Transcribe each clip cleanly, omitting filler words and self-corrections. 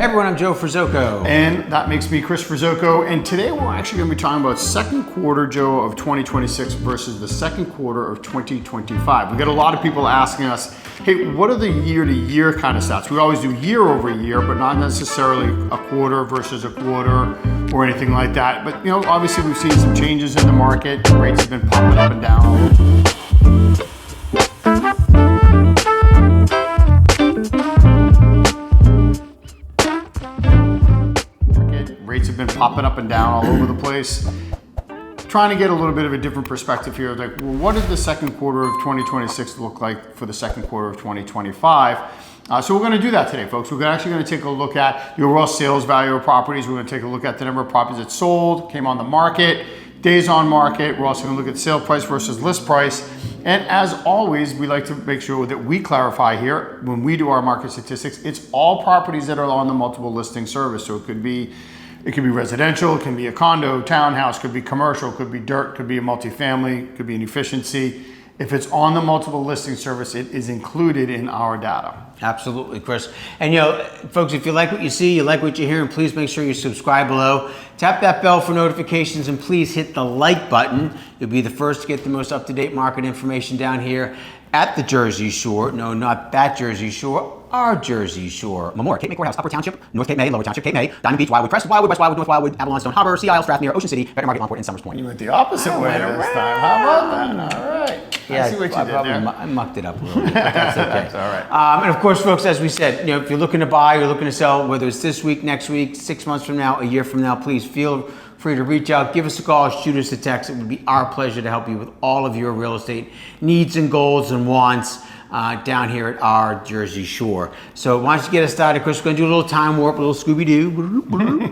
everyone, I'm Joe Ferzoco. And that makes me Chris Ferzoco. And today we're actually going to be talking about second quarter, Joe, of 2026 versus the second quarter of 2025. We got a lot of people asking us, hey, what are the year-to-year kind of stats? We always do year-over-year, but not necessarily a quarter versus a quarter or anything like that. But, you know, obviously we've seen some changes in the market. Rates have been popping up and down. Rates have been popping up and down all over the place. Trying to get a little bit of a different perspective here. Like, well, what did the second quarter of 2026 look like for the second quarter of 2025? So we're going to do that today, folks. We're actually going to take a look at the overall sales value of properties. We're going to take a look at the number of properties that sold, came on the market, days on market. We're also going to look at sale price versus list price. And as always, we like to make sure that we clarify here when we do our market statistics, it's all properties that are on the multiple listing service. So it could be residential, it can be a condo, townhouse, could be commercial, could be dirt, could be a multifamily, could be an efficiency. If it's on the multiple listing service, it is included in our data. Absolutely, Chris. And you know, folks, if you like what you see, you like what you hear, and please make sure you subscribe below. Tap that bell for notifications, and please hit the like button. You'll be the first to get the most up-to-date market information down here at the Jersey Shore. No, not that Jersey Shore. Our Jersey Shore. Memorial, Cape May Courthouse, Upper Township, North Cape May, Lower Township, Cape May, Diamond Beach, Wildwood Crest, Wildwood, West Wildwood, North Wildwood, Avalon, Stone Harbor, Sea Isle, Strathmere, Ocean City, Better Market, Longport, and Summers Point. You went the opposite way this time. How about that? All right. Yeah, I see what you did there. I mucked it up a little bit, but that's okay. That's all right. And of course, folks, as we said, you know, if you're looking to buy, you're looking to sell, whether it's this week, next week, 6 months from now, a year from now, please feel free to reach out, give us a call, shoot us a text. It would be our pleasure to help you with all of your real estate needs and goals and wants down here at our Jersey Shore. So why don't you get us started, Chris? We're going to do a little time warp, a little Scooby-Doo.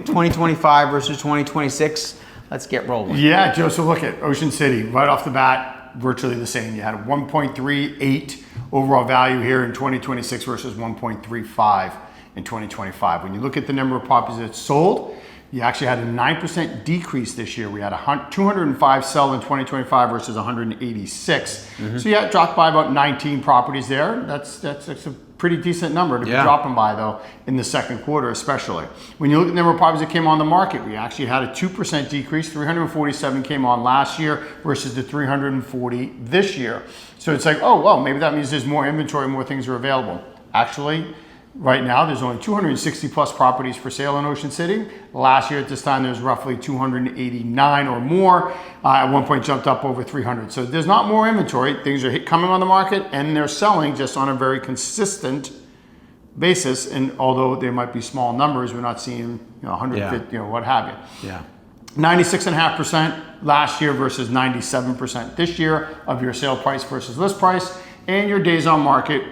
2025 versus 2026. Let's get rolling. Yeah, Joe, so look at Ocean City. Right off the bat, virtually the same. You had a 1.38 overall value here in 2026 versus 1.35 in 2025. When you look at the number of properties that sold, you actually had a 9% decrease this year. We had 205 sell in 2025 versus 186. So yeah, it dropped by about 19 properties there. That's a pretty decent number to be dropping by, though, in the second quarter especially. When you look at the number of properties that came on the market, we actually had a 2% decrease. 347 came on last year versus the 340 this year. So it's like, oh, well, maybe that means there's more inventory, more things are available. Actually, right now, there's only 260 plus properties for sale in Ocean City. Last year at this time, there's roughly 289 or more. At one point, jumped up over 300. So there's not more inventory. Things are coming on the market, and they're selling just on a very consistent basis. And although there might be small numbers, we're not seeing 150, what have you. Yeah. 96.5% last year versus 97% this year of your sale price versus list price, and your days on market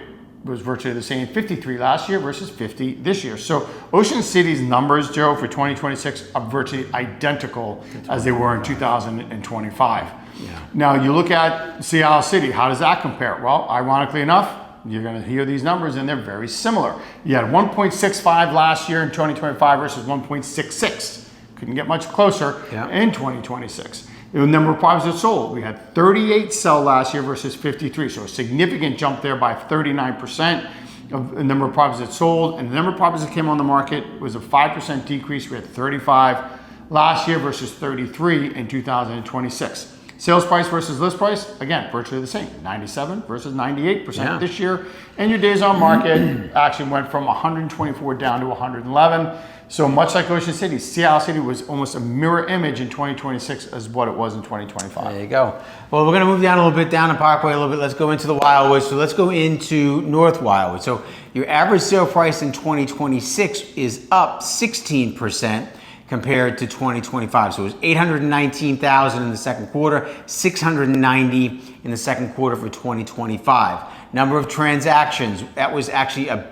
was virtually the same, 53 last year versus 50 this year. So Ocean City's numbers, Joe, for 2026 are virtually identical as they were in 2025. Yeah. Now you look at Seattle City, how does that compare? Well, ironically enough, you're gonna hear these numbers and they're very similar. You had 1.65 last year in 2025 versus 1.66. Couldn't get much closer in 2026. The number of properties that sold, we had 38 sell last year versus 53. So a significant jump there by 39% of the number of properties that sold. And the number of properties that came on the market was a 5% decrease. We had 35 last year versus 33 in 2026. Sales price versus list price, again, virtually the same, 97 versus 98% this year. And your days on market actually went from 124 down to 111. So much like Ocean City, Seattle City was almost a mirror image in 2026 as what it was in 2025. There you go. Well, we're going to move down a little bit, down the Parkway a little bit. Let's go into the Wildwood. So let's go into North Wildwood. So your average sale price in 2026 is up 16% compared to 2025. So it was $819,000 in the second quarter, $690 in the second quarter for 2025. Number of transactions, that was actually a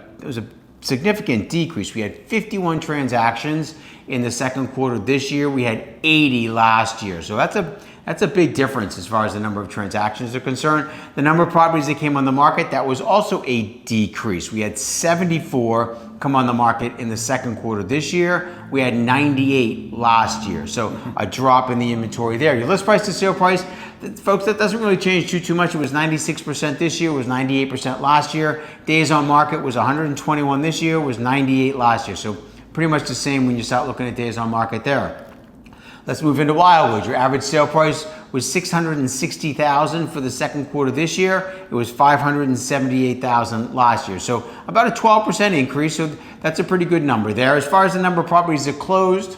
significant decrease. We had 51 transactions in the second quarter this year. We had 80 last year. So that's a big difference as far as the number of transactions are concerned. The number of properties that came on the market, that was also a decrease. We had 74 come on the market in the second quarter this year. We had 98 last year. So a drop in the inventory there. Your list price to sale price, folks, that doesn't really change too much. It was 96% this year, it was 98% last year. Days on market was 121 this year, was 98 last year. So pretty much the same when you start looking at days on market there. Let's move into Wildwood. Your average sale price was $660,000 for the second quarter this year. It was $578,000 last year. So about a 12% increase. So that's a pretty good number there. As far as the number of properties that closed,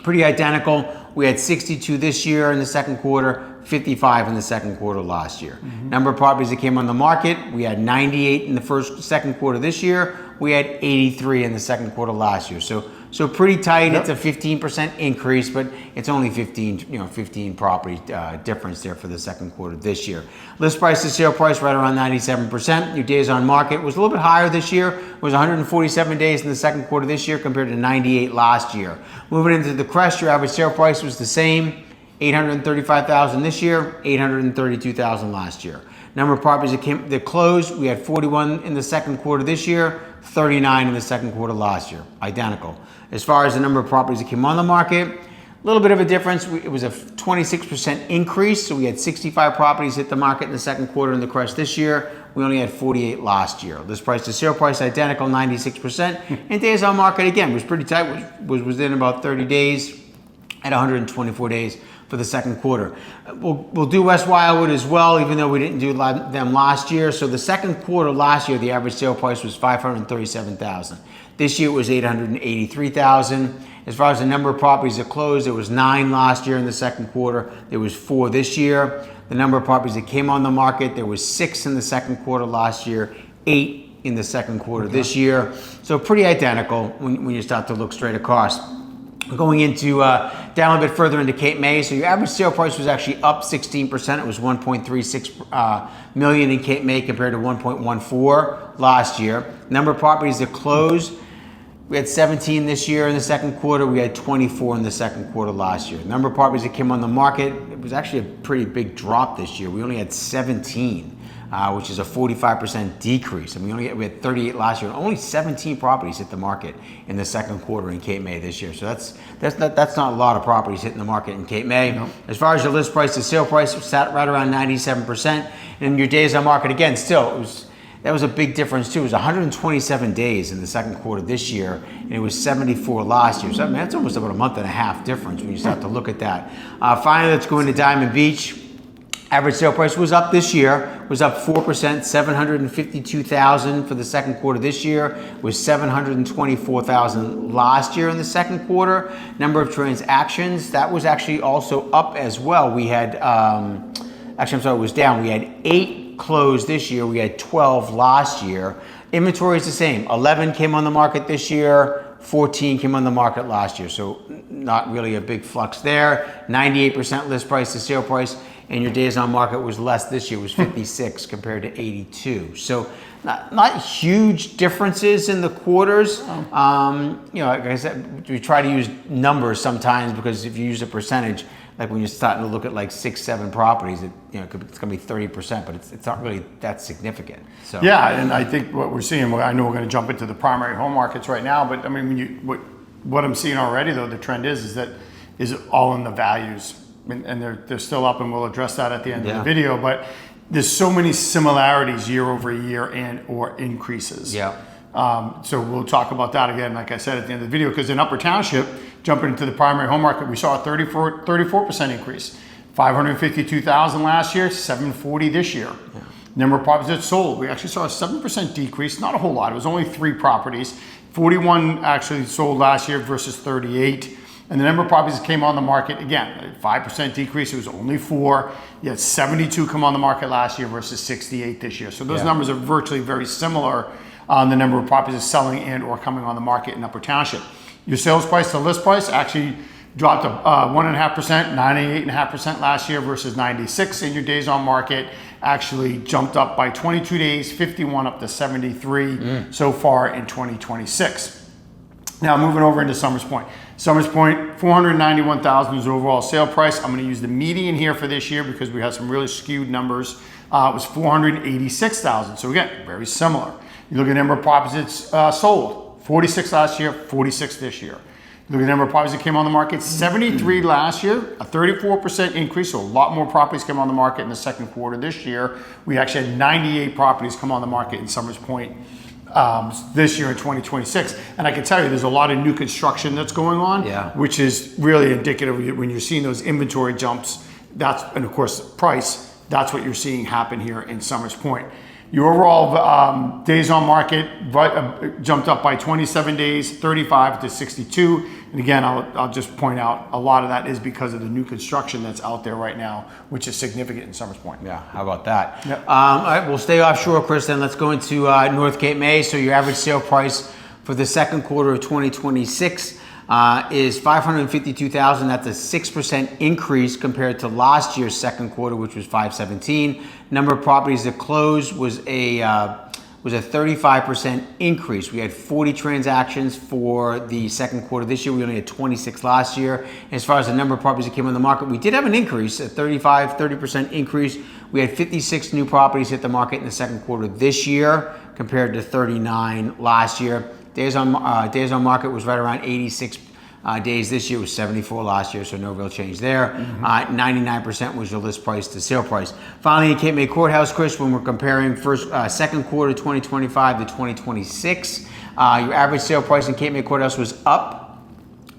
pretty identical. We had 62 this year in the second quarter, 55 in the second quarter last year. Number of properties that came on the market, we had 98 in the second quarter this year. We had 83 in the second quarter last year. So pretty tight. Yep. It's a 15% increase, but it's only 15 property difference there for the second quarter this year. List price to sale price right around 97%. Your days on market was a little bit higher this year. It was 147 days in the second quarter this year compared to 98 last year. Moving into the Crest, your average sale price was the same. $835,000 this year, $832,000 last year. Number of properties that closed, we had 41 in the second quarter this year, 39 in the second quarter last year, identical. As far as the number of properties that came on the market, a little bit of a difference. It was a 26% increase, so we had 65 properties hit the market in the second quarter in the Crest this year. We only had 48 last year. List price to sale price, identical, 96%. And days on market, again, was pretty tight, was within about 30 days at 124 days for the second quarter. We'll do West Wildwood as well, even though we didn't do them last year. So the second quarter last year, the average sale price was $537,000. This year it was $883,000. As far as the number of properties that closed, there was 9 last year in the second quarter. There was 4 this year. The number of properties that came on the market, there was 6 in the second quarter last year, 8 in the second quarter this year. So pretty identical when you start to look straight across. Going into down a bit further into Cape May, so your average sale price was actually up 16%. It was $1.36 million in Cape May compared to $1.14 last year. Number of properties that closed, we had 17 this year in the second quarter. We had 24 in the second quarter last year. Number of properties that came on the market, it was actually a pretty big drop this year. We only had 17. Which is a 45% decrease. And we had 38 last year. Only 17 properties hit the market in the second quarter in Cape May this year. So that's not a lot of properties hitting the market in Cape May. No. As far as your list price to sale price, it sat right around 97%. And your days on market, again, still, that was a big difference too. It was 127 days in the second quarter this year, and it was 74 last year. So I mean, that's almost about a month and a half difference when you start to look at that. Finally, let's go into Diamond Beach. Average sale price was up this year, was up 4%, $752,000 for the second quarter this year, was $724,000 last year in the second quarter. Number of transactions, that was actually also up as well. We had, it was down. We had 8 closed this year, we had 12 last year. Inventory is the same. 11 came on the market this year, 14 came on the market last year, so not really a big flux there. 98% list price to sale price. And your days on market was less this year, was 56 compared to 82. So not huge differences in the quarters. Like I said, we try to use numbers sometimes because if you use a percentage, like when you're starting to look at like 6, 7 properties, it's going to be 30%, but it's not really that significant. So yeah, and I think what we're seeing, I know we're going to jump into the primary home markets right now, but I mean, what I'm seeing already though, the trend is all in the values. And they're still up, and we'll address that at the end of the video. But there's so many similarities year over year and or increases. Yeah. So we'll talk about that again, like I said, at the end of the video, because in Upper Township, jumping into the primary home market, we saw a 34% increase. 552,000 last year, 740 this year. Yeah. Number of properties that sold, we actually saw a 7% decrease. Not a whole lot. It was only 3 properties. 41 actually sold last year versus 38. And the number of properties that came on the market, again, 5% decrease, it was only 4. You had 72 come on the market last year versus 68 this year. So those numbers are virtually very similar on the number of properties selling and or coming on the market in Upper Township. Your sales price to list price actually dropped to 1.5%, 98.5% last year versus 96. And your days on market actually jumped up by 22 days, 51 up to 73 so far in 2026. Now moving over into Summers Point. Summers Point, $491,000 is overall sale price. I'm going to use the median here for this year because we had some really skewed numbers. It was $486,000. So again, very similar. You look at the number of properties sold, 46 last year, 46 this year. You look at the number of properties that came on the market, 73 last year, a 34% increase. So a lot more properties came on the market in the second quarter this year. We actually had 98 properties come on the market in Summers Point this year in 2026. And I can tell you there's a lot of new construction that's going on, which is really indicative of when you're seeing those inventory jumps, and of course price, that's what you're seeing happen here in Summers Point. Your overall days on market jumped up by 27 days, 35 to 62. And again, I'll just point out a lot of that is because of the new construction that's out there right now, which is significant in Summers Point. Yeah, how about that? Yep. All right, we'll stay offshore, Chris, then let's go into North Cape May. So your average sale price for the second quarter of 2026 is $552,000. That's a 6% increase compared to last year's second quarter, which was $517,000. Number of properties that closed was a 35% increase. We had 40 transactions for the second quarter this year. We only had 26 last year. And as far as the number of properties that came on the market, we did have an increase, a 30% increase. We had 56 new properties hit the market in the second quarter this year compared to 39 last year. Days on market was right around 86 days this year. It was 74 last year, so no real change there. 99% was your list price to sale price. Finally, in Cape May Courthouse, Chris, when we're comparing second quarter 2025 to 2026, your average sale price in Cape May Courthouse was up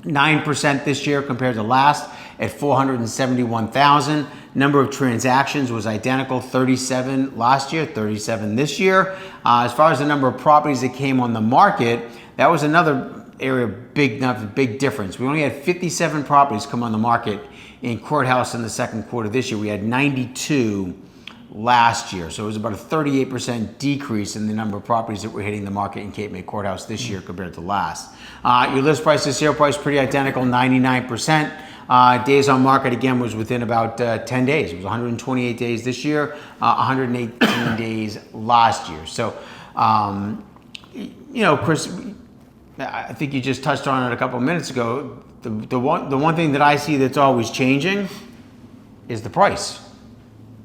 9% this year compared to last at $471,000. Number of transactions was identical, 37 last year, 37 this year. As far as the number of properties that came on the market, that was another area, big difference. We only had 57 properties come on the market in Courthouse in the second quarter this year. We had 92 last year. So it was about a 38% decrease in the number of properties that were hitting the market in Cape May Courthouse this year compared to last. Your list price to sale price, pretty identical, 99%. Days on market, again, was within about 10 days. It was 128 days this year, 118 days last year. So, Chris, I think you just touched on it a couple of minutes ago. The one thing that I see that's always changing is the price.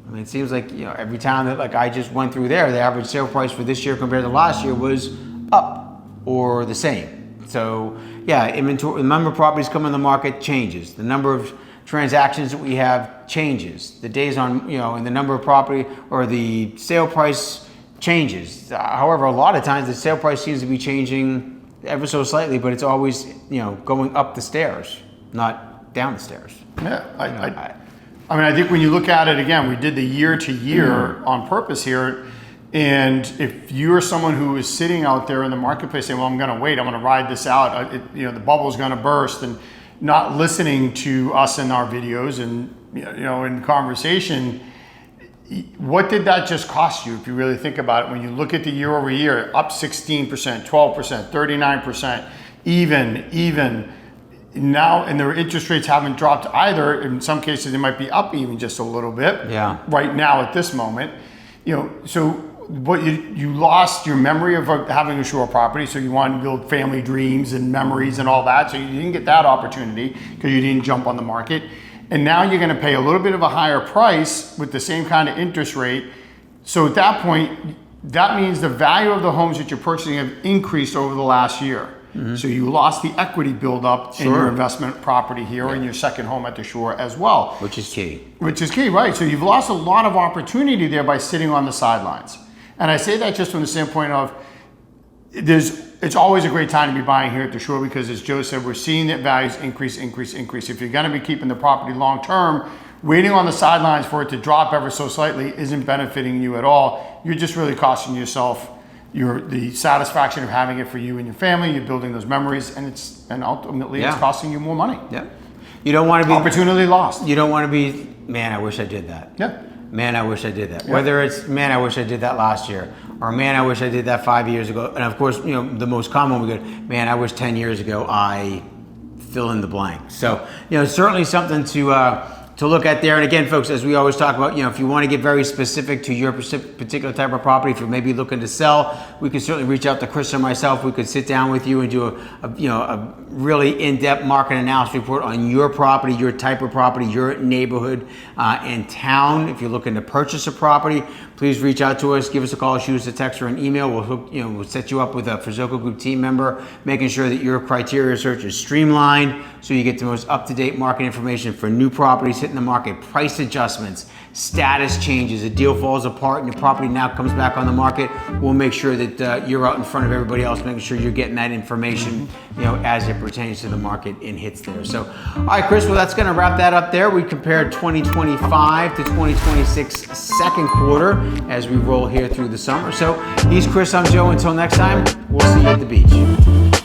I mean, it seems like every time that I just went through there, the average sale price for this year compared to last year was up or the same. So yeah, inventory, the number of properties coming on the market changes. The number of transactions that we have changes. The days on, and the number of property or the sale price changes. However, a lot of times the sale price seems to be changing ever so slightly, but it's always, going up the stairs, not down the stairs. Yeah, I mean, I think when you look at it again, we did the year to year on purpose here. And if you're someone who is sitting out there in the marketplace saying, well, I'm going to wait, I'm going to ride this out, the bubble's going to burst, and not listening to us in our videos and, in conversation, what did that just cost you if you really think about it? When you look at the year over year, up 16%, 12%, 39%, even now, and their interest rates haven't dropped either. In some cases, they might be up even just a little bit. Yeah. Right now at this moment, so what you lost your memory of having a shore property. So you wanted to build family dreams and memories and all that. So you didn't get that opportunity because you didn't jump on the market. And now you're going to pay a little bit of a higher price with the same kind of interest rate. So at that point, that means the value of the homes that you're purchasing have increased over the last year. Mm-hmm. So you lost the equity buildup in your investment property here and your second home at the shore as well. Which is key. Right. So you've lost a lot of opportunity there by sitting on the sidelines. And I say that just from the standpoint of it's always a great time to be buying here at the shore because, as Joe said, we're seeing that values increase. If you're going to be keeping the property long term, waiting on the sidelines for it to drop ever so slightly isn't benefiting you at all. You're just really costing yourself the satisfaction of having it for you and your family. You're building those memories, and ultimately it's costing you more money. Yeah. You don't want to be opportunity lost. You don't want to be, man, I wish I did that. Yeah. Man, I wish I did that. Yeah. Whether it's, man, I wish I did that last year, or man, I wish I did that 5 years ago. And of course, the most common we go, man, I wish 10 years ago I fill in the blank. So, certainly something to look at there. And again, folks, as we always talk about, if you want to get very specific to your particular type of property, if you're maybe looking to sell, we can certainly reach out to Chris or myself. We could sit down with you and do a really in-depth market analysis report on your property, your type of property, your neighborhood and town. If you're looking to purchase a property, please reach out to us, give us a call, shoot us a text or an email. We'll set you up with a Ferzoco Group team member, making sure that your criteria search is streamlined so you get the most up-to-date market information for new properties hitting the market, price adjustments, status changes, a deal falls apart and your property now comes back on the market, we'll make sure that you're out in front of everybody else, making sure you're getting that information, as it pertains to the market and hits there. So, all right, Chris, well, that's going to wrap that up there. We compared 2025 to 2026 second quarter as we roll here through the summer. So he's Chris, I'm Joe. Until next time, we'll see you at the beach.